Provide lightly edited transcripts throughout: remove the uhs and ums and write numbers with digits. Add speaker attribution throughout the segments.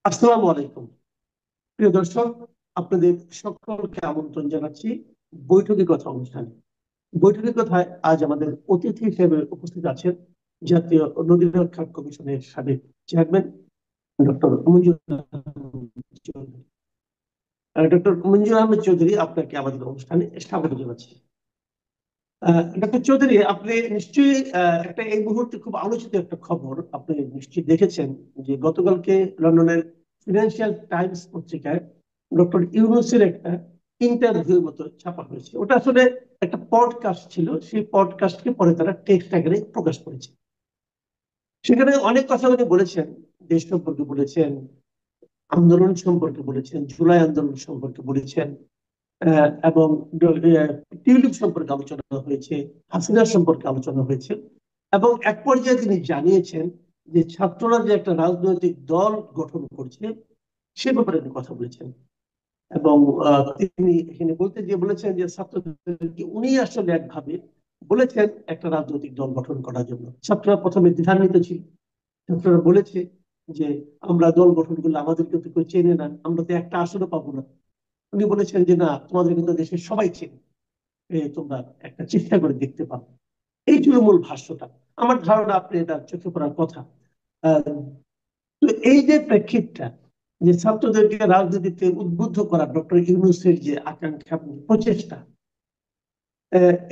Speaker 1: আসসালামু আলাইকুম। প্রিয় দর্শক, আপনাদের সকলকে আমন্ত্রণ জানাচ্ছি বৈঠকি কথা অনুষ্ঠানে। বৈঠকি কথায় আজ আমাদের অতিথি হিসেবে উপস্থিত আছেন জাতীয় নদী রক্ষা কমিশনের সাবেক চেয়ারম্যান ডক্টর মঞ্জুর আহমেদ চৌধুরী। ডক্টর মঞ্জুর আহমেদ চৌধুরী, আপনাকে আমাদের অনুষ্ঠানে স্বাগত জানাচ্ছি। ডক্টর চৌধুরী, আপনি নিশ্চয়ই একটা এই মুহূর্তে খুব আলোচিত একটা খবর আপনি নিশ্চয়ই দেখেছেন যে গতকালকে লন্ডনের ফিনান্সিয়াল টাইমস পত্রিকায় ডক্টর ইউনূসের একটা ইন্টারভিউ মতো ছাপা হয়েছে। ওটা আসলে একটা পডকাস্ট ছিল, সেই পডকাস্টকে পরে তারা টেক্সট আকারে প্রকাশ করেছে। সেখানে অনেক কথা উনি বলেছেন, দেশ সম্পর্কে বলেছেন, আন্দোলন সম্পর্কে বলেছেন, জুলাই আন্দোলন সম্পর্কে বলেছেন, এবং টিউলিপ সম্পর্কে আলোচনা হয়েছে, হাসিনা সম্পর্কে আলোচনা হয়েছে, এবং এক পর্যায়ে তিনি জানিয়েছেন যে ছাত্ররা যে একটা রাজনৈতিক দল গঠন করছে সে ব্যাপারে তিনি কথা বলেছেন। এবং তিনি এখানে বলতে গিয়ে বলেছেন যে ছাত্রদেরকে উনি আসলে একভাবে বলেছেন একটা রাজনৈতিক দল গঠন করার জন্য। ছাত্ররা প্রথমে দ্বিধান্বিত ছিল, ছাত্ররা বলেছে যে আমরা দল গঠন করলে আমাদেরকে তো কেউ চেনে না, আমরা তো একটা আসনও পাবো না। উনি বলেছেন যে না, তোমাদের কিন্তু দেশের সবাই চেনে, তোমরা একটা চেষ্টা করে দেখতে পারো। এই ছিল মূল ভাষ্যটা। আমার ধারণা আপনি এটা চোখে পড়ার কথা। আহ, তো এই যে প্রেক্ষিতটা, যে ছাত্রদেরকে রাজনীতিতে উদ্বুদ্ধ করা ডক্টর ইউনূসের যে আকাঙ্ক্ষা এবং প্রচেষ্টা,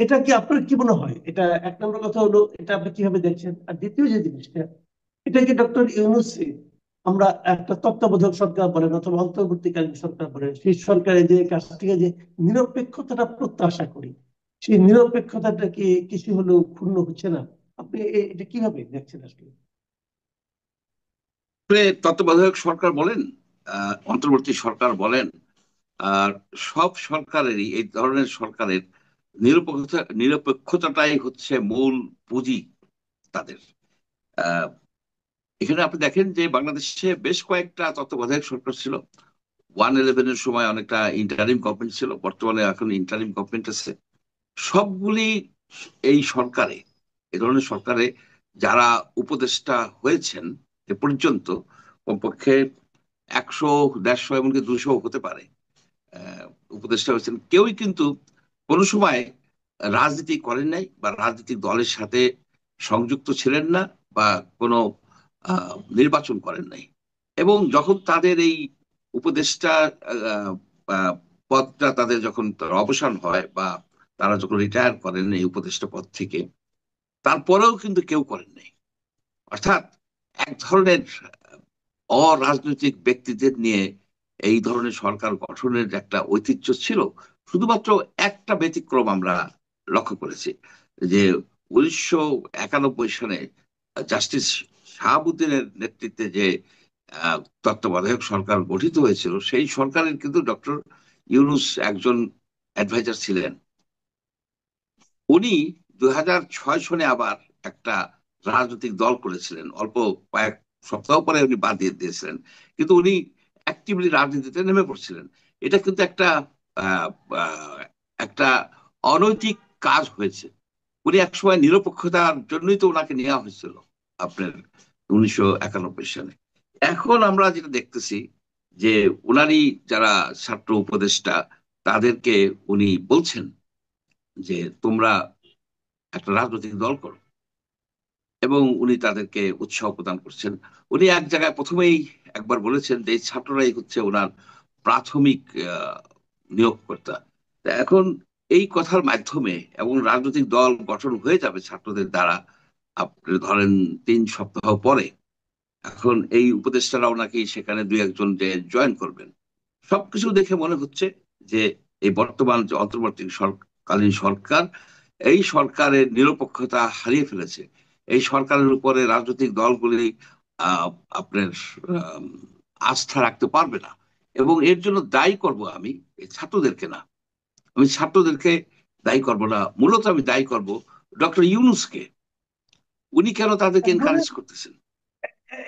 Speaker 1: এটা কি আপনার কি মনে হয়? এটা এক নম্বর কথা হলো, এটা আপনি কিভাবে দেখছেন? আর দ্বিতীয় যে জিনিসটা, এটা কি ডক্টর ইউনূস, আমরা একটা তত্ত্বাবধায়ক সরকার বলেন অথবা অন্তর্বর্তীকালীন সরকার বলেন, সেই সরকারের যে কাছ থেকে যে নিরপেক্ষতাটা প্রত্যাশা করি, সেই নিরপেক্ষতাটা কি কিছু হলেও ক্ষুণ্ণ হচ্ছে না? আপনি এটা কিভাবে দেখছেন আসলে?
Speaker 2: তত্ত্বাবধায়ক সরকার বলেন, অন্তর্বর্তী সরকার বলেন, আর সব সরকারেরই এই ধরনের সরকারের নিরপেক্ষতাটাই হচ্ছে মূল পুঁজি তাদের। আহ, এখানে আপনি দেখেন যে বাংলাদেশে বেশ কয়েকটা তত্ত্বাবধায়ক সরকার ছিল। 1-11-এর সময় অনেকটা ইন্টারিম গভর্নমেন্ট ছিল, বর্তমানে এখন ইন্টারিম গভর্নমেন্ট আছে। সবগুলি এই সরকারে, এ ধরনের সরকারে যারা উপদেষ্টা হয়েছেন এ পর্যন্ত, কমপক্ষে 100, 150, এমনকি 200 হতে পারে, আহ, উপদেষ্টা হয়েছেন, কেউই কিন্তু কোনো সময় রাজনীতি করেন নাই বা রাজনৈতিক দলের সাথে সংযুক্ত ছিলেন না, বা কোনো নির্বাচন করেন নাই। এবং যখন তাদের এই উপদেষ্টা আহ, আহ, পদটা তাদের যখন তার অবসান হয়, বা তারা যখন রিটায়ার করেন এই উপদেষ্টা পদ থেকে, তারপরেও কিন্তু কেউ করেন নাই। অর্থাৎ এক ধরনের অরাজনৈতিক ব্যক্তিদের নিয়ে এই ধরনের সরকার গঠনের একটা ঐতিহ্য ছিল। শুধুমাত্র একটা ব্যতিক্রম আমরা লক্ষ্য করেছি, যে 1991 সালে জাস্টিস শাহাবুদ্দিনের নেতৃত্বে যে তত্ত্বাবধায়ক সরকার গঠিত হয়েছিল, সেই সরকারের কিন্তু ডক্টর ইউনূস একজন অ্যাডভাইজার ছিলেন। উনি 2006 সনে আবার একটা রাজনৈতিক দল করেছিলেন, অল্প কয়েক সপ্তাহ পরে উনি বাদ দিয়ে দিয়েছিলেন। কিন্তু উনি অ্যাক্টিভলি রাজনীতিতে নেমে পড়ছিলেন। এটা কিন্তু আহ, আহ, একটা অনৈতিক কাজ হয়েছে। উনি একসময় নিরপেক্ষতার জন্যই তো ওনাকে নেওয়া হয়েছিল আপনার 1991 সালে। এখন আমরা যেটা দেখতেছি যে উনারই যারা ছাত্র উপদেষ্টা, তাদেরকে উনি বলছেন যে তোমরা একটা রাজনৈতিক দল করো, এবং উনি তাদেরকে উৎসাহ প্রদান করছেন। উনি এক জায়গায় প্রথমেই একবার বলেছেন যে এই ছাত্ররাই হচ্ছে ওনার প্রাথমিক আহ, নিয়োগকর্তা। তা এখন এই কথার মাধ্যমে, এবং রাজনৈতিক দল গঠন হয়ে যাবে ছাত্রদের দ্বারা আপনি ধরেন 3 সপ্তাহ পরে, এখন এই উপদেষ্টারাও নাকি সেখানে 2-1 জন যে জয়েন করবেন। সবকিছু দেখে মনে হচ্ছে যে এই বর্তমান যে অন্তর্বর্তী সরকালীন সরকার, এই সরকারের নিরপেক্ষতা হারিয়ে ফেলেছে। এই সরকারের উপরে রাজনৈতিক দলগুলি আহ আপনার আহ, আস্থা রাখতে পারবে না। এবং এর জন্য দায়ী করব আমি এই ছাত্রদেরকে না, আমি ছাত্রদেরকে দায়ী করব না, মূলত আমি দায়ী করব ডক্টর ইউনূসকে। উনি কেন তাদেরকে
Speaker 1: এক ধরনের
Speaker 2: এনকারেজ করতেছেন?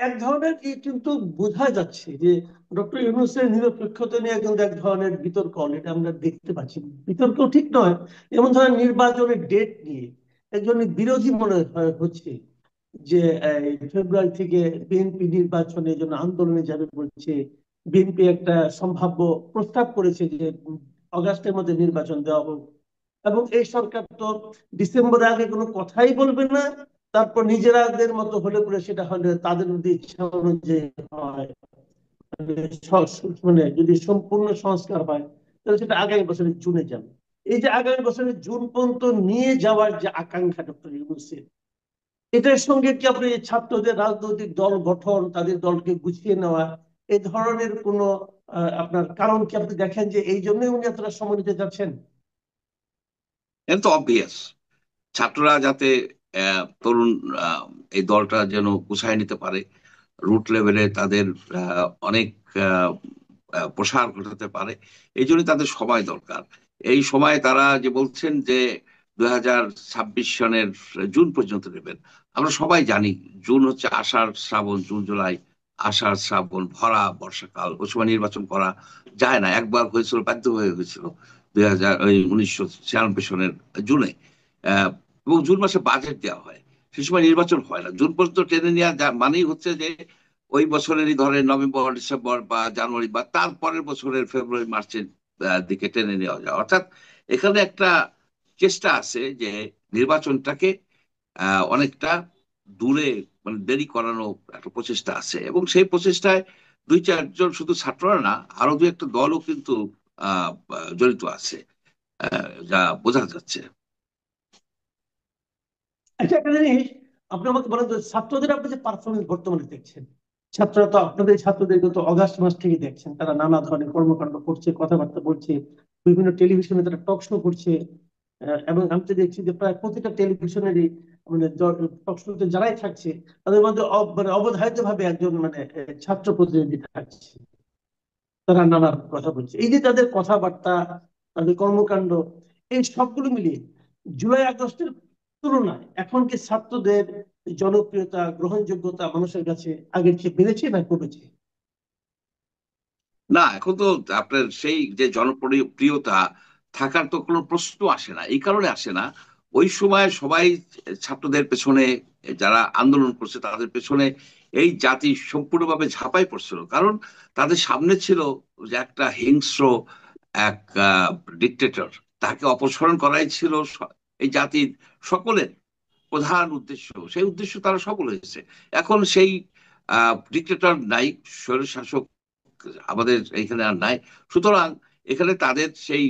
Speaker 1: এক ধরনের কি কিন্তু বোঝা যাচ্ছে যে ডক্টর ইউনূসের নিরপেক্ষতা নিয়ে কিন্তু এক ধরনের বিতর্ক অলরেডি আমরা দেখতে পাচ্ছি। বিতর্ক ঠিক নয়, যেমন ধরেন নির্বাচনের ডেট নিয়ে একজন বিরোধী মনে হচ্ছে যে ফেব্রুয়ারি থেকে বিএনপি নির্বাচনের জন্য আন্দোলনে যাবে বলছে। বিএনপি একটা সম্ভাব্য প্রস্তাব করেছে যে অগাস্টের মধ্যে নির্বাচন দেওয়া হোক। এবং এই সরকার তো ডিসেম্বরের আগে কোনো কথাই বলবে না। তারপর নিজেরাদের মতো হলে পরে সেটা হলে তাদের যদি ইচ্ছা অনুযায়ী হয়, মানে মানে যদি সম্পূর্ণ সংস্কার হয়, তাহলে সেটা আগামী বছরের জুনে যাবে। এই যে আগামী বছরের জুন পর্যন্ত নিয়ে যাওয়ার যে আকাঙ্ক্ষা ডক্টর ইউনূসের, এটার সঙ্গে কি আপনি ছাত্রদের রাজনৈতিক দল গঠন, তাদের দলকে গুছিয়ে নেওয়া, এই ধরনের কোন আপনার কারণ কি আপনি দেখেন যে এই জন্যই উনি এতটা সময় নিতে যাচ্ছেন?
Speaker 2: এটা তো অবভিয়াস। ছাত্ররা যাতে তরুণ এই দলটা যেন গুছায় নিতে পারে, রুট লেভেলে তাদের অনেক আহ, প্রসার ঘটাতে পারে, এই জন্য তাদের সময় দরকার। এই সময় তারা যে বলছেন যে 2026 সনের জুন পর্যন্ত নেবেন। আমরা সবাই জানি জুন হচ্ছে আষাঢ় শ্রাবণ, জুন জুলাই আষাঢ় শ্রাবণ ভরা বর্ষাকাল, ওই সময় নির্বাচন করা যায় না। একবার হয়েছিল, বাধ্য হয়ে হয়েছিল 1996 সনের জুনে। আহ, এবং জুন মাসে বাজেট দেওয়া হয়, সে সময় নির্বাচন হয় না। জুন পর্যন্ত টেনে নেওয়া মানেই হচ্ছে যে ওই বছরেরই ধরেন নভেম্বর ডিসেম্বর বা জানুয়ারি বা তারপরের বছরের ফেব্রুয়ারি মার্চের দিকে টেনে নেওয়া যায়। অর্থাৎ এখানে একটা চেষ্টা আছে যে নির্বাচনটাকে অনেকটা দূরে, মানে দেরি করানো একটা প্রচেষ্টা আছে। এবং সেই প্রচেষ্টায় দুই চারজন শুধু ছাত্ররা না, আরো দু একটা দলও কিন্তু জড়িত আছে, যা বোঝা যাচ্ছে।
Speaker 1: আচ্ছা, একটা জিনিস আপনি আমাকে বলেন তো, ছাত্রদের আপনি যে পারফরমেন্স বর্তমানে দেখছেন, ছাত্ররা তো আপনাদের ছাত্রদের তো অগাস্ট মাস থেকে দেখছেন, তারা নানা ধরনের কর্মকাণ্ড করছে, কথাবার্তা বলছে, বিভিন্ন টেলিভিশনে তারা টক শো করছে। এবং আমি তো দেখছি যে প্রায় প্রতিটা টেলিভিশনেরই মানে টক শোতে যারাই থাকছে, তাদের মধ্যে মানে অবধারিত ভাবে একজন মানে ছাত্র প্রতিনিধি থাকছে। তারা নানা কথা বলছে, এই যে তাদের কথাবার্তা, তাদের কর্মকাণ্ড, এই সবগুলো মিলিয়ে জুলাই আগস্টের তুলনায় এখন কি ছাত্রদের জনপ্রিয়তা, গ্রহণযোগ্যতা মানুষের কাছে আগের চেয়ে বেড়েছে না কমেছে?
Speaker 2: না, এখন তো আপনার সেই যে জনপ্রিয়তা থাকার তো কোনো প্রশ্ন আসে না। এই কারণে আসে না, ওই সময় সবাই ছাত্রদের পেছনে, যারা আন্দোলন করছে তাদের পেছনে এই জাতি সম্পূর্ণভাবে ঝাঁপাই পড়ছিল। কারণ তাদের সামনে ছিল যে একটা হিংস্র এক ডিক্টেটর, তাকে অপসারণ করাই ছিল এই জাতির সকলের প্রধান উদ্দেশ্য। সেই উদ্দেশ্য তারা সফল হয়েছে। এখন সেই ডিক্টেটর নাই, স্বৈরশাসক আমাদের এখানে আর নাই। সুতরাং এখানে তাদের সেই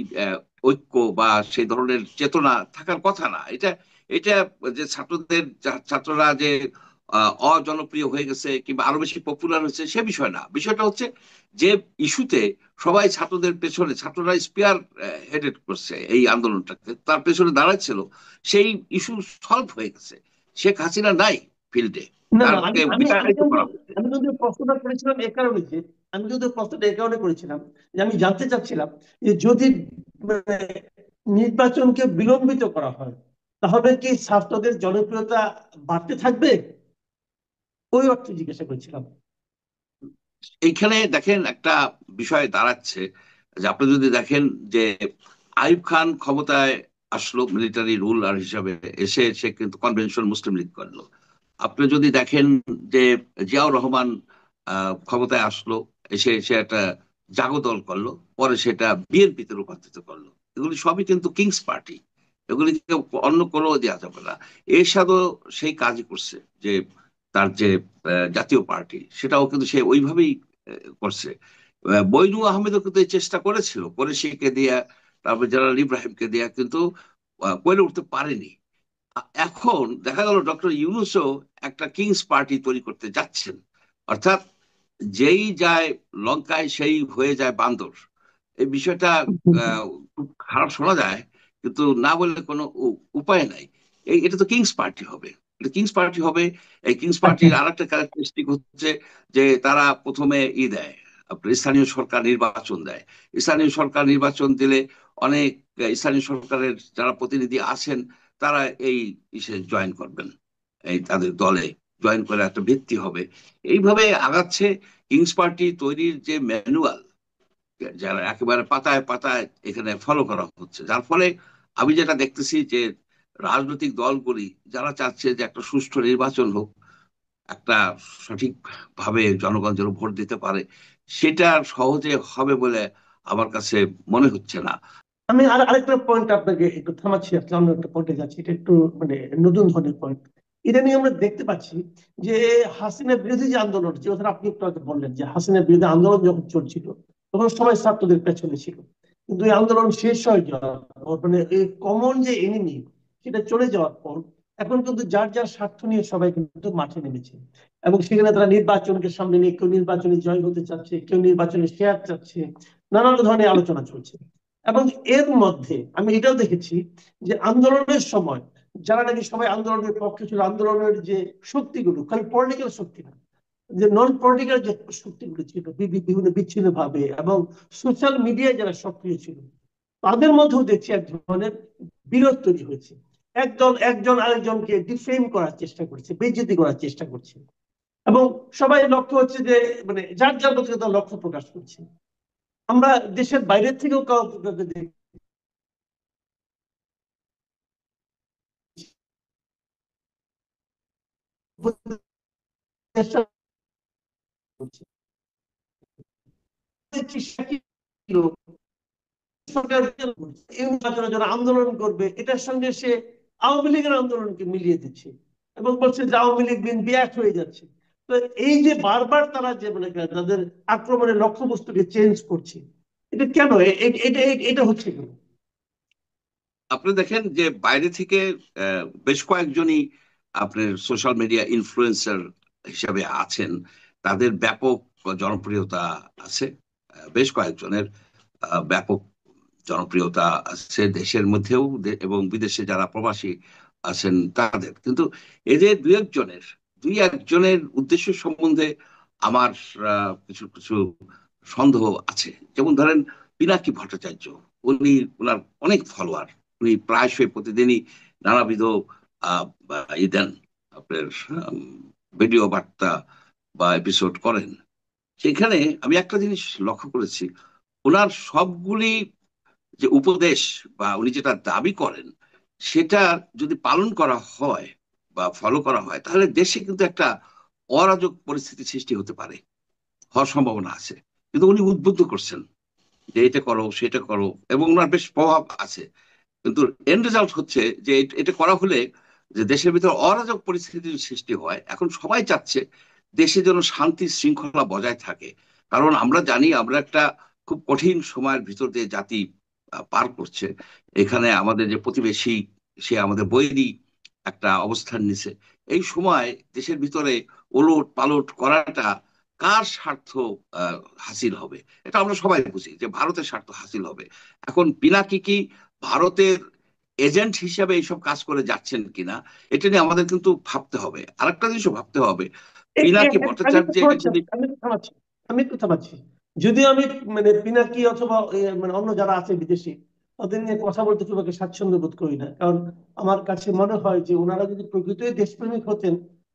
Speaker 2: ঐক্য বা সেই ধরনের চেতনা থাকার কথা না। এটা এটা যে ছাত্রদের ছাত্ররা যে অজনপ্রিয় হয়ে গেছে কিংবা আরো বেশি পপুলার হয়েছে সে বিষয় না। বিষয়টা হচ্ছে যে ইস্যুতে সবাই ছাত্রদের পেছনে, ছাত্ররা স্পিয়ার হেডেড করছে এই আন্দোলনটাকে, তার পেছনে দাঁড়াচ্ছিল, সেই ইস্যু সলভ হয়ে গেছে। শেখ হাসিনা নাই ফিল্ডে,
Speaker 1: না না, আমি
Speaker 2: তারকে
Speaker 1: আমি আমি
Speaker 2: বিতাড়িত
Speaker 1: কিন্তু
Speaker 2: করা হয়েছে।
Speaker 1: আমি কিন্তু প্রশ্নটা করেছিলাম এ কারণে যে, আমি কিন্তু প্রশ্নটা এ কারণে করেছিলাম যে আমি জানতে চাচ্ছিলাম যে যদি মানে নির্বাচনকে বিলম্বিত করা হয়, তাহলে কি ছাত্রদের জনপ্রিয়তা বাড়তে থাকবে? ওই অর্থে জিজ্ঞাসা করেছিলাম।
Speaker 2: এইখানে দেখেন একটা বিষয় দাঁড়াচ্ছে, যে আপনি যদি দেখেন যে আইয়ুব খান ক্ষমতায় আসলো মিলিটারি রুলার হিসাবে, এসে সে কিন্তু কনভেনশন মুসলিম লীগ করলো। আপনি যদি দেখেন যে জিয়াউর রহমান ক্ষমতায় আসলো, এসে সে একটা জাগদল করলো, পরে সেটা বিএনপিতে রূপান্তরিত করলো। এগুলি সবই কিন্তু কিংস পার্টি, এগুলিকে অন্য কোনো দেওয়া যাবে না। এরশাদও সেই কাজই করছে, যে তার যে জাতীয় পার্টি, সেটাও কিন্তু সে ওইভাবেই করছে। বৈজু আহমেদও কিন্তু এই চেষ্টা করেছিল, কোরেশিকে দিয়া, তারপর জেনারেল ইব্রাহিমকে দিয়া, কিন্তু করে উঠতে পারেনি। এখন দেখা গেল ডক্টর ইউনূসও একটা কিংস পার্টি তৈরি করতে যাচ্ছেন। অর্থাৎ যেই যায় লঙ্কায় সেই হয়ে যায় বান্দর। এই বিষয়টা খুব খারাপ শোনা যায়, কিন্তু না বললে কোনো উপায় নাই। এটা তো কিংস পার্টি হবে, এটা কিংস পার্টি হবে। এই কিংস
Speaker 1: আচ্ছা।
Speaker 2: পার্টির আর একটা ক্যারেক্টারিস্টিক হচ্ছে যে তারা প্রথমে দেয়, আপনার স্থানীয় সরকার নির্বাচন দেয়। স্থানীয় সরকার নির্বাচন দিলে অনেক স্থানীয় সরকারের যারা প্রতিনিধি আছেন, তারা এই ইসে জয়েন করবেন, এই তাদের দলে জয়েন করে একটা ভিত্তি হবে। এইভাবে আগাচ্ছে। কিংস পার্টি তৈরির যে ম্যানুয়াল, যারা একেবারে পাতায় পাতায় এখানে ফলো করা হচ্ছে, যার ফলে আমি যেটা দেখতেছি যে রাজনৈতিক দলগুলি যারা চাচ্ছে যে একটা সুষ্ঠু নির্বাচন হোক, একটা সঠিকভাবে জনগণ যেন ভোট দিতে পারে, সেটা সহজে হবে বলে আমার কাছে মনে হচ্ছে না।
Speaker 1: আমি আরেকটা পয়েন্ট আপনাকে একটু থামাচ্ছি, আসলে অন্য একটা পয়েন্টে যাচ্ছি, এটা একটু মানে নতুন ধরনের পয়েন্ট। ইদানিং আমরা দেখতে পাচ্ছি যে হাসিনা বিরোধী যে আন্দোলন, যে কথা আপনি একটু আগে বললেন, যে হাসিনা বিরোধী আন্দোলন যখন চলছিল তখন সবাই ছাত্রদের পেছনে ছিল, কিন্তু এই আন্দোলন শেষ হয়ে যাওয়ার পর, মানে এই কমন যে এনিমি সেটা চলে যাওয়ার পর এখন কিন্তু যার যার স্বার্থ নিয়ে সবাই কিন্তু মাঠে নেমেছে। এবং সেখানে তারা নির্বাচনকে সামনে নিয়ে কেউ নির্বাচনে জয় হতে চাচ্ছে, কেউ নির্বাচনে শেয়ার চাচ্ছে, নানান ধরনের আলোচনা চলছে। এবং এর মধ্যে আমি এটাও দেখেছি যে আন্দোলনের সময় যারা নাকি সবাই আন্দোলনের পক্ষে ছিল, আন্দোলনের যে শক্তিগুলো খালি পলিটিক্যাল শক্তি না, যে নন পলিটিক্যাল যে শক্তিগুলো ছিল বিভিন্ন বিচ্ছিন্ন ভাবে এবং সোশ্যাল মিডিয়ায় যারা সক্রিয় ছিল, তাদের মধ্যেও দেখছি এক ধরনের বিরোধ তৈরি হয়েছে। একদল একজন আরেকজনকে ডিফেম করার চেষ্টা করছে, বেইজ্জতি করার চেষ্টা করছে। এবং সবাই লক্ষ্য হচ্ছে যে মানে যার যার মধ্যে তার লক্ষ্য প্রকাশ করছে। আমরা দেশের বাইরের থেকেও কাউকে দেখছি চেষ্টা করছে। লোক সরকার এই নির্বাচনের জন্য আন্দোলন করবে, এটার সঙ্গে সে আওয়ামী লীগের আন্দোলনকে মিলিয়ে দিচ্ছে এবং বলছে যে আওয়ামী লীগ বিএনপি এক হয়ে যাচ্ছে। তো এই যে বারবার তারা যে মানে তাদের আক্রমণের লক্ষ্যবস্তুকে চেঞ্জ করছে, এটা কেন? এটা এটা হচ্ছে কেন?
Speaker 2: আপনি দেখেন যে বাইরে থেকে বেশ কয়েকজনই আপনার সোশ্যাল মিডিয়া ইনফ্লুয়েন্সার হিসাবে আছেন, তাদের ব্যাপক জনপ্রিয়তা আছে। বেশ কয়েকজনের ব্যাপক জনপ্রিয়তা আছে দেশের মধ্যেও এবং বিদেশে যারা প্রবাসী আছেন তাদের। কিন্তু এদের দুই একজনের উদ্দেশ্য সম্বন্ধে আমার কিছু কিছু সন্দেহ আছে। যেমন ধরেন পিনাকি ভট্টাচার্য, উনি ওনার অনেক ফলোয়ার, উনি প্রায়শই প্রতিদিনই নানাবিধ দেন, আপনার ভিডিও বার্তা বা এপিসোড করেন। সেখানে আমি একটা জিনিস লক্ষ্য করেছি, ওনার সবগুলি যে উপদেশ বা উনি যেটা দাবি করেন সেটা যদি পালন করা হয় বা ফলো করা হয়, তাহলে দেশে কিন্তু একটা অরাজক পরিস্থিতি সৃষ্টি হতে পারে, হওয়ার সম্ভাবনা আছে। কিন্তু উনি উদ্বুদ্ধ করছেন যে এটা করো সেটা করো, এবং ওনার বেশ প্রভাব আছে। কিন্তু এন্ড রেজাল্ট হচ্ছে যে এটা করা হলে যে দেশের ভিতর অরাজক পরিস্থিতির সৃষ্টি হয়। এখন সবাই চাচ্ছে দেশে যেন শান্তি শৃঙ্খলা বজায় থাকে, কারণ আমরা জানি আমরা একটা খুব কঠিন সময়ের ভিতর দিয়ে জাতি পার করছে। এখানে আমাদের যে প্রতিবেশী, সে আমাদের বৈরী একটা অবস্থান নিছে। এই সময় দেশের ভিতরে ওলট পালট করাটা কার স্বার্থ আহ, হাসিল হবে? এটা আমরা সবাই বুঝি যে ভারতের স্বার্থ হাসিল হবে। এখন পিনাকি কি ভারতের এজেন্ট হিসাবে এইসব কাজ করে যাচ্ছেন কিনা, এটা নিয়ে আমাদের কিন্তু ভাবতে হবে। আরেকটা জিনিসও ভাবতে হবে, পিনাকি
Speaker 1: আমি একটু
Speaker 2: ভট্টাচার্যের
Speaker 1: থামাচ্ছি,
Speaker 2: যদি
Speaker 1: আমি একটু থামাচ্ছি। যদিও আমি মানে পিনাকি অথবা মানে অন্য যারা আছে বিদেশি, তাদের নিয়ে কথা বলতে খুব একটা স্বাচ্ছন্দ্য বোধ করি না, কারণ আমার কাছে মনে হয় যে ওনারা যদি প্রকৃতই দেশপ্রেমিক হতেন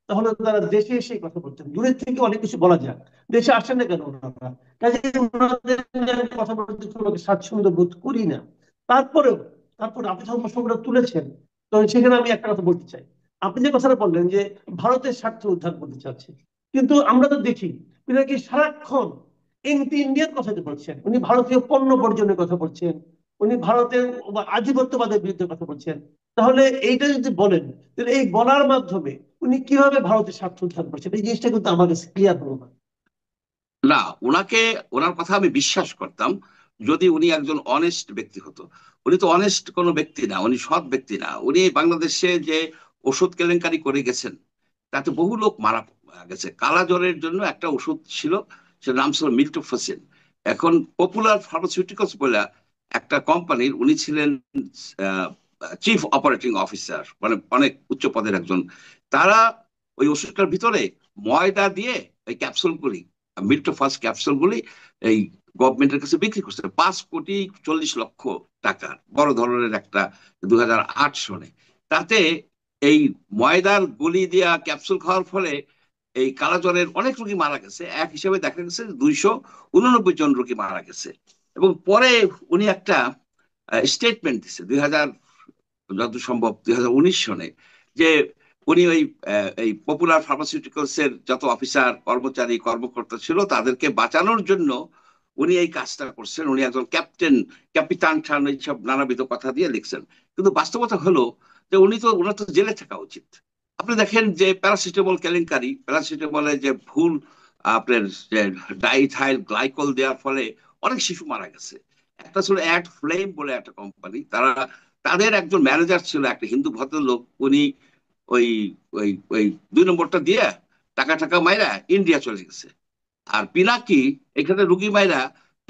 Speaker 1: তাহলে তারা দেশে এসে কথা বলতেন। দূরের থেকে অনেক কিছু বলা যায়, দেশে আসেন না কেন ওনারা? কাজে ওনাদের নিয়ে আমি কথা বলতে খুব একটা স্বাচ্ছন্দ্য বোধ করি না। তারপরেও তারপরে আপনি যখন প্রসঙ্গটা তুলেছেন, তো সেখানে আমি একটা কথা বলতে চাই। আপনি যে কথাটা বললেন যে ভারতের স্বার্থ উদ্ধার করতে চাচ্ছে, কিন্তু আমরা তো দেখি তিনি কি সারাক্ষণ এনটি ইন্ডিয়ার কথা বলছেন, উনি ভারতীয় পণ্য বর্জনের কথা বলছেন, উনি ভারতের আধিপত্যবাদের বিরুদ্ধে কথা বলছেন। তাহলে এইটা যদি বলেন, তাহলে এই বলার মাধ্যমে উনি কিভাবে ভারতের স্বার্থ উদ্ধার করছেন, এই জিনিসটা কিন্তু আমার কাছে ক্লিয়ার হলো না।
Speaker 2: না, ওনাকে, ওনার কথা আমি বিশ্বাস করতাম যদি উনি একজন অনেস্ট ব্যক্তি হতো। উনি তো অনেস্ট কোনো ব্যক্তি না, উনি সৎ ব্যক্তি না। উনি বাংলাদেশে যে ওষুধ কেলেঙ্কারি করে গেছেন, তাতে বহু লোক মারা গেছে। কালা জ্বরের জন্য একটা ওষুধ ছিল, সেটার নাম ছিল মিল্টোফোসিন। এখন পপুলার ফার্মাসিউটিক্যালস বলে একটা কোম্পানির উনি ছিলেন চিফ অপারেটিং অফিসার, মানে অনেক উচ্চ পদের একজন। তারা ওই ওষুধটার ভিতরে ময়দা দিয়ে ওই ক্যাপসুলগুলি, মিল্টোফাস ক্যাপসুলগুলি এই গভর্নমেন্টের কাছে বিক্রি করছে 5,40,00,000,000 টাকার, বড় ধরনের একটা, 2008 সনে। তাতে এই ময়দার গলি দিয়া ক্যাপসুল খাওয়ার ফলে এই কালাজ্বরের অনেক রোগী মারা গেছে। এক হিসাবে দেখা গেছে 289 জন রোগী মারা গেছে। এবং পরে উনি একটা স্টেটমেন্ট দিচ্ছে যতদূর সম্ভব 2019 সনে, যে উনি ওই এই পপুলার ফার্মাসিউটিক্যালস এর যত অফিসার কর্মচারী কর্মকর্তা ছিল তাদেরকে বাঁচানোর জন্য উনি এই কাজটা করছেন। উনি একজন ক্যাপ্টেন, ক্যাপিটান খান এইসব নানাবিধ কথা দিয়ে লিখছেন। কিন্তু বাস্তবতা হলো যে ওনার তো জেলে থাকা উচিত। আপনি দেখেন যে প্যারাসিটামল কেলেঙ্কারি, প্যারাসিটামলে যে ভুল আপনার যে ডাইথাইল গ্লাইকল দেওয়ার ফলে অনেক শিশু মারা গেছে। একটা ছিল অ্যাড ফ্লেম বলে একটা কোম্পানি, তাদের একজন ম্যানেজার ছিল একটা হিন্দু ভদ্রলোক। উনি ওই ওই ওই 2 নম্বরটা দিয়ে টাকা টাকা মাইরা ইন্ডিয়া চলে গেছে। আর পিনাকি এখানে রুগী মাইরা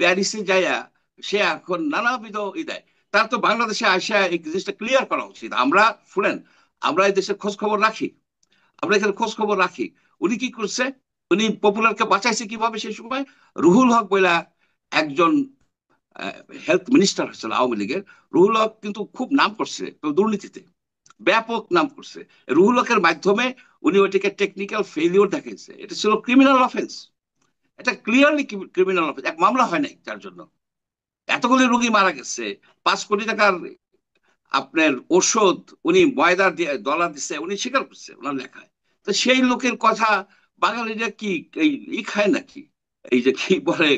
Speaker 2: প্যারিসে যাইয়া সে এখন নানাবিধ দেয়। তার তো বাংলাদেশে আসা এই জিনিসটা ক্লিয়ার করা উচিত। আমরা শুনেন, আমরা এই দেশে খোঁজ খবর রাখি, আমরা এখানে খোঁজ খবর রাখি। উনি কি করছে, উনি পপুলারকে বাঁচাইছে কিভাবে সেই সময়? রুহুল হক বইলা একজন হেলথ মিনিস্টার হচ্ছিল আওয়ামী লীগের। রুহুল হক কিন্তু খুব নাম করছে তো দুর্নীতিতে, ব্যাপক নাম করছে। রুহুল হকের মাধ্যমে উনি ওইটাকে টেকনিক্যাল ফেলিওর দেখাইছে। এটা ছিল ক্রিমিনাল অফেন্স, এটা ক্লিয়ারলি ক্রিমিনাল অফেন্স। এক মামলা হয় নাই তার জন্য। এতগুলি রোগী মারা গেছে, 5 কোটি টাকার আপনার ওষুধ উনি ময়দা দিয়ে ডলার দিচ্ছে, উনি স্বীকার করছে ওনার লেখায়। তো সেই লোকের কথা বাঙালিরা কি এই খায় নাকি? এই যে কি বলে,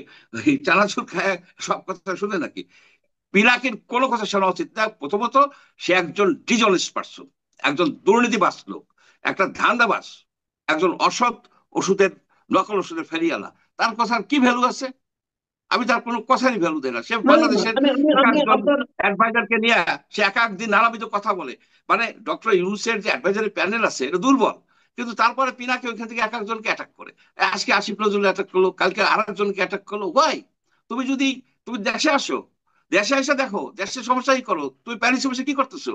Speaker 2: এই চানাচুর খায়, সব কথা শুনে নাকি? পিনাকির কোনো কথা শোনা উচিত না। প্রথমত সে একজন ডিজনেস্ট পার্সন, একজন দুর্নীতিবাজ লোক, একটা ধান্দাবাজ, একজন অসৎ ওষুধের, নকল ওষুধের ফেরিয়ালা। তার কথার কি ভ্যালু আছে? আমি তার কোনো কথারই ভ্যালু দেই না। সে
Speaker 1: না না না,
Speaker 2: বাংলাদেশের
Speaker 1: আমি আমি
Speaker 2: এক
Speaker 1: আমি
Speaker 2: একজন
Speaker 1: আপনার
Speaker 2: অ্যাডভাইজারকে নিয়ে সে এক এক দিন নানাবিধ কথা বলে। মানে ডক্টর ইউনূসের যে অ্যাডভাইজারি প্যানেল আছে এটা দুর্বল, কিন্তু তারপরে পিনাকে ওইখান থেকে এক একজনকে অ্যাটাক করে। আজকে আসিফ নজরুল অ্যাটাক করলো, কালকে আর একজনকে অ্যাটাক করলো। ওয়াই? তুমি যদি তুমি দেশে আসো, দেশে এসে দেখো দেশের সমস্যাই করো। তুমি প্যারিসে বসে কি করতেছো?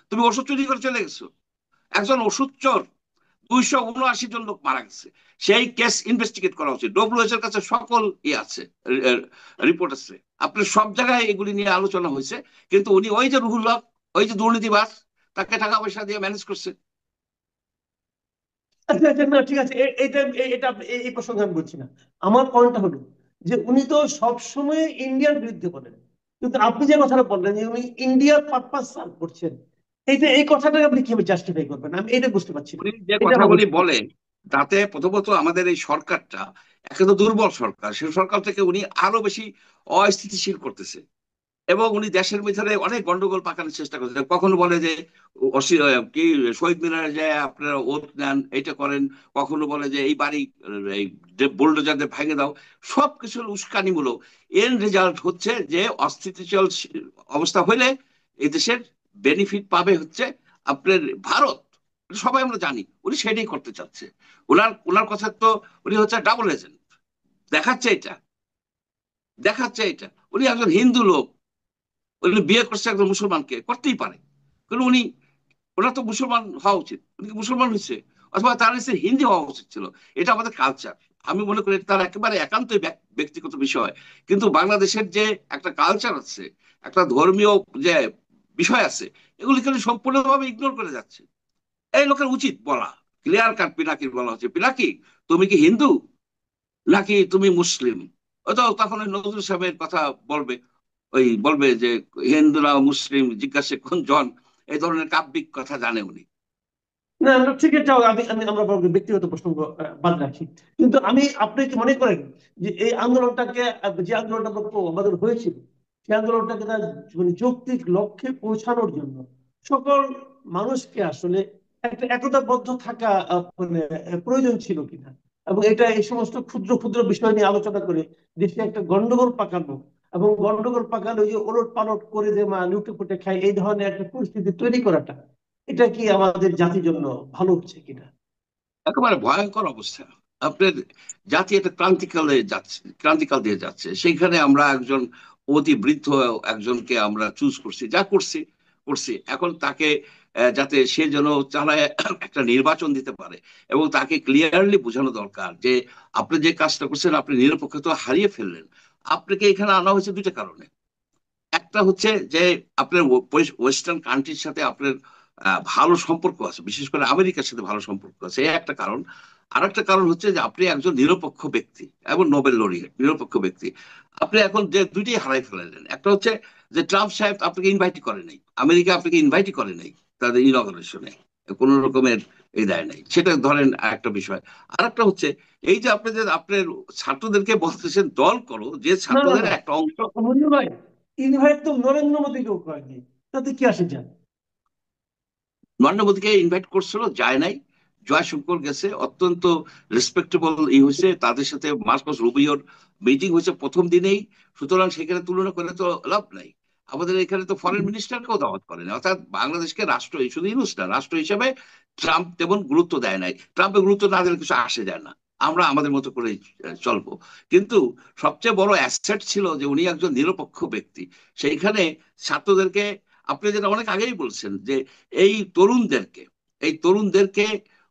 Speaker 2: তুমি ওষুধ চুরি করে চলে গেছো। একজন ওষুধ চোর, 279 জন লোক মারা গেছে। সেই কেস ইনভেস্টিগেট করা উচিত। ডব্লিউএইচ এর কাছে সকল আছে, রিপোর্ট আছে। আপনার সব জায়গায় এগুলি নিয়ে আলোচনা হয়েছে। কিন্তু উনি ওই যে রুহুল হক, ওই যে দুর্নীতিবাজ, তাকে টাকা পয়সা দিয়ে ম্যানেজ করছে।
Speaker 1: আচ্ছা আচ্ছা, না ঠিক আছে, এটা এই প্রসঙ্গে আমি বলছি না। আমার পয়েন্টটা হলো যে উনি তো সব সময় ইন্ডিয়ার বিরুদ্ধে বলেন, কিন্তু আপনি যে কথাটা বললেন যে উনি ইন্ডিয়ার পারপাস সার্ভ করছেন, এই কথাটাকে আপনি কিভাবে জাস্টিফাই করবেন? আমি এটা বুঝতে পারছি না।
Speaker 2: উনি যে
Speaker 1: এটা আমার
Speaker 2: কথাগুলি
Speaker 1: বুঝতে হবে।
Speaker 2: বলেন তাতে প্রথমত আমাদের এই সরকারটা একে তো দুর্বল সরকার, সেই সরকার থেকে উনি আরো বেশি অস্থিতিশীল করতেছে। এবং উনি দেশের ভিতরে অনেক গন্ডগোল পাকানোর চেষ্টা করছেন। কখনো বলে যে কি শহীদ মিনারে যায় আপনারা ওত নেন, এটা করেন। কখনো বলে যে এই বাড়ি এই বুলডোজারদের ভেঙে দাও। সবকিছু উস্কানিমূলক। এর রেজাল্ট হচ্ছে যে অস্থিতিশীল অবস্থা হইলে এই দেশের বেনিফিট পাবে হচ্ছে আপনার ভারত। সবাই আমরা জানি উনি সেটাই করতে চাচ্ছে। ওনার ওনার কথা তো, উনি হচ্ছে ডাবল এজেন্ট। দেখাচ্ছে এটা, দেখাচ্ছে এটা। উনি একজন হিন্দু লোক, উনি বিয়ে করছে একজন মুসলমানকে, করতেই পারে। কিন্তু ওনার তো মুসলমান হওয়া উচিত। উনি কি মুসলমান হয়েছে? অথবা তার হচ্ছে হিন্দি হওয়া উচিত ছিল। এটা আমাদের কালচার। আমি মনে করি এটা তার একেবারে একান্তই ব্যক্তিগত বিষয়। কিন্তু বাংলাদেশের যে একটা কালচার আছে, একটা ধর্মীয় যে বিষয় আছে, এগুলি কিন্তু সম্পূর্ণভাবে ইগনোর করে যাচ্ছে। এই লোকের উচিত বলা, ক্লিয়ার কাট পিনাকির বলা হচ্ছে, পিনাকি তুমি কি হিন্দু নাকি তুমি মুসলিম? ও তো তখন ওই নজরুল সাহেবের কথা বলবে, ওই বলবে যে হিন্দুরা মুসলিম জিজ্ঞাসা কোন জন, এই ধরনের কাব্যিক কথা জানে উনি।
Speaker 1: না না, ঠিক আছে, যাও, আমরা বরং ব্যক্তিগত প্রসঙ্গ বাদ রাখি। কিন্তু আপনি কি মনে করেন যে এই আন্দোলনটাকে, যে আন্দোলনটা আমাদের হয়েছিল, সেই আন্দোলনটাকে তার মানে যৌক্তিক লক্ষ্যে পৌঁছানোর জন্য সকল মানুষকে আসলে একটা একতাবদ্ধ থাকা মানে প্রয়োজন ছিল কিনা? এবং এটা এই সমস্ত ক্ষুদ্র ক্ষুদ্র বিষয় নিয়ে আলোচনা করে দেশে একটা গন্ডগোল পাকানো, এবং গন্ডগোল পাকানো ওই যে ওলট পালট করে যে লুটে পুটে খায়, এই ধরনের একটা পরিস্থিতি তৈরি করাটা, এটা কি আমাদের জাতির জন্য ভালো হচ্ছে কিনা?
Speaker 2: একেবারে ভয়ঙ্কর অবস্থা। আপনার জাতি একটা ক্রান্তিকালে যাচ্ছে, ক্রান্তিকাল দিয়ে যাচ্ছে। সেইখানে আমরা একজন অতি বৃদ্ধ একজনকে আমরা চুজ করছি, যা করছি করছি। এখন তাকে যাতে সে যেন চালায় একটা নির্বাচন দিতে পারে, এবং তাকে ক্লিয়ারলি বোঝানো দরকার যে আপনি যে কাজটা করছেন আপনি নিরপেক্ষতা হারিয়ে ফেললেন। আপনাকে এখানে আনা হয়েছে 2টা কারণে। একটা হচ্ছে যে আপনার ওয়েস্টার্ন কান্ট্রির সাথে আপনার ভালো সম্পর্ক আছে, বিশেষ করে আমেরিকার সাথে ভালো সম্পর্ক আছে, এই একটা কারণ। আর একটা কারণ হচ্ছে যে আপনি একজন নিরপেক্ষ ব্যক্তি এবং নোবেল লরিয়েট, নিরপেক্ষ ব্যক্তি। আপনি এখন যে দুইটাই হারাই ফেলাইলেন। একটা হচ্ছে যে ট্রাম্প সাহেব আপনাকে ইনভাইট করে নাই, আমেরিকা আপনাকে ইনভাইট করে নাই তাদের ইনগরেশনে, কোন রকমের এই দেয় নাই, সেটা ধরেন একটা বিষয়। আর একটা হচ্ছে এই যে আপনি যে আপনার ছাত্রদেরকে বলতেছেন দল করো, যে
Speaker 1: না না
Speaker 2: ছাত্রদের
Speaker 1: না,
Speaker 2: একটা অংশ।
Speaker 1: মঞ্জু ভাই, ইনভাইট তো নরেন্দ্র মোদীকেও করেনি, তাতে কি আসে যায়?
Speaker 2: নরেন্দ্র মোদীকে ইনভাইট করছিল, যায় নাই। জয়শঙ্কর গেছে, অত্যন্ত রেসপেক্টেবল ই হয়েছে, তাদের সাথে মার্কোস রুবিওর মিটিং হয়েছে প্রথম দিনেই। সুতরাং সেখানে তুলনা করে তো লাভ নাই। আমাদের এখানে তো ফরেন মিনিস্টারকেও দাওয়াত করেন, অর্থাৎ বাংলাদেশকে রাষ্ট্র, শুধু ইউনুস না, রাষ্ট্র হিসেবে ট্রাম্প তেমন গুরুত্ব দেয় নাই। ট্রাম্পের গুরুত্ব না দিলে কিছু আসে যায় না, আমরা আমাদের মতো করে চলবো। কিন্তু সবচেয়ে বড় অ্যাসেট ছিল যে উনি একজন নিরপেক্ষ ব্যক্তি। সেইখানে ছাত্রদেরকে, আপনি যেটা অনেক আগেই বলছেন যে এই তরুণদেরকে এই তরুণদেরকে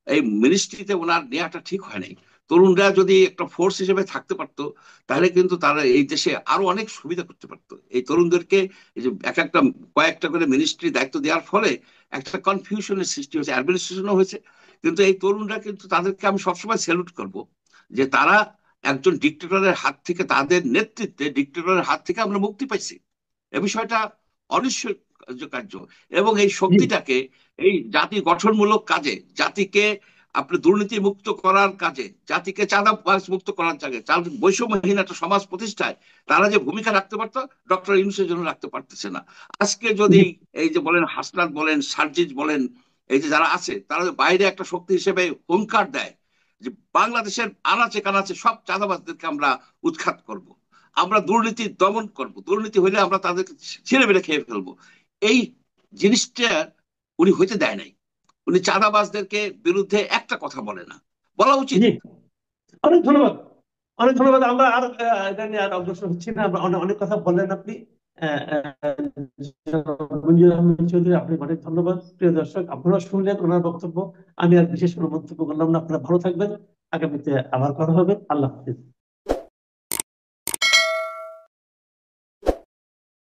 Speaker 2: এই মিনিস্ট্রিতে ওনার নেওয়াটা ঠিক হয় নাই। তরুণরা যদি একটা ফোর্স হিসেবে থাকতে পারতো, তাহলে কিন্তু তারা এই দেশে আরো অনেক সুবিধা করতে পারতো। এই তরুণদেরকে এই যে এক একটা কয়েকটা করে মিনিস্ট্রি দায়িত্ব দেওয়ার ফলে একটা কনফিউশনের সৃষ্টি হয়েছে, অ্যাডমিনিস্ট্রেশনও হয়েছে। কিন্তু এই তরুণরা কিন্তু, তাদেরকে আমি সবসময় স্যালুট করব, যে তারা একজন ডিক্টেটরের হাত থেকে, তাদের নেতৃত্বে ডিক্টেটরের হাত থেকে আমরা মুক্তি পাইছি। এ বিষয়টা অনিশ্চয়কার্য। এবং এই
Speaker 1: জি।
Speaker 2: শক্তিটাকে এই জাতি গঠনমূলক কাজে, জাতিকে আপনি দুর্নীতি মুক্ত করার কাজে, জাতিকে চাঁদাবাজ মুক্ত করার কাজে, বৈষম্যহীন একটা সমাজ প্রতিষ্ঠায় তারা যে ভূমিকা রাখতে পারতো, ডক্টর ইউনূসের জন্য রাখতে পারতেছে না। আজকে যদি
Speaker 1: জি।
Speaker 2: এই যে বলেন হাসনাত বলেন, সার্জিস বলেন, এই যে যারা আছে, তারা বাইরে একটা শক্তি হিসেবে হুঙ্কার দেয় যে বাংলাদেশের আনাচে কানাচে সব চাঁদাবাজদেরকে আমরা উৎখাত করব, আমরা দুর্নীতি দমন করব, দুর্নীতি হইলে আমরা তাদেরকে ছেড়ে বেড়ে খেয়ে ফেলবো, এই জিনিসটা উনি হইতে দেয় নাই। উনি চাঁদাবাজদেরকে বিরুদ্ধে একটা কথা বলে না, বলা উচিত।
Speaker 1: জি, অনেক ধন্যবাদ। অনেক ধন্যবাদ। আমরা আর এটা নিয়ে আর অগ্রসর হচ্ছি না। অনেক অনেক কথা বললেন আপনি। আহ, আহ, মঞ্জুর আহমেদ চৌধুরী, আপনি অনেক ধন্যবাদ। প্রিয় দর্শক, আপনারা শুনলেন ওনার বক্তব্য। আমি আর বিশেষ কোনো মন্তব্য করলাম না। আপনারা ভালো থাকবেন। আগামীতে আবার কথা হবে। আল্লাহ হাফিজ।